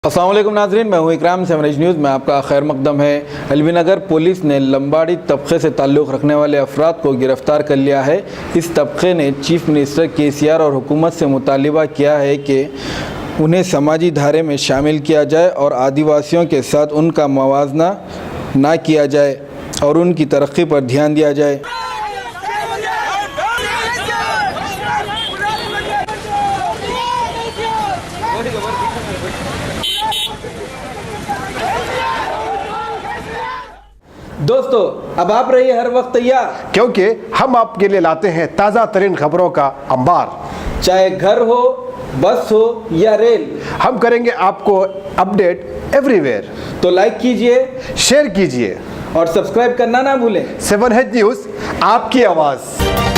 अस्सलाम वालेकुम नाज़रीन, मैं हूँ इकराम सेवरेज न्यूज़ में आपका खैर मकदम है। एलबी नगर पुलिस ने लंबाड़ी तबके से ताल्लुक़ रखने वाले अफराद को गिरफ़्तार कर लिया है। इस तबके ने चीफ मिनिस्टर KCR और हुकूमत से मुतालिबा किया है कि उन्हें समाजी धारे में शामिल किया जाए और आदिवासियों के साथ उनका मवाजना ना किया जाए और उनकी तरक्की पर ध्यान दिया जाए। दोस्तों, अब आप रहिए हर वक्त तैयार, क्योंकि हम आपके लिए लाते हैं ताज़ा तरीन खबरों का अंबार। चाहे घर हो, बस हो या रेल, हम करेंगे आपको अपडेट एवरीवेयर। तो लाइक कीजिए, शेयर कीजिए और सब्सक्राइब करना ना भूलें। 7H न्यूज़, आपकी आवाज़।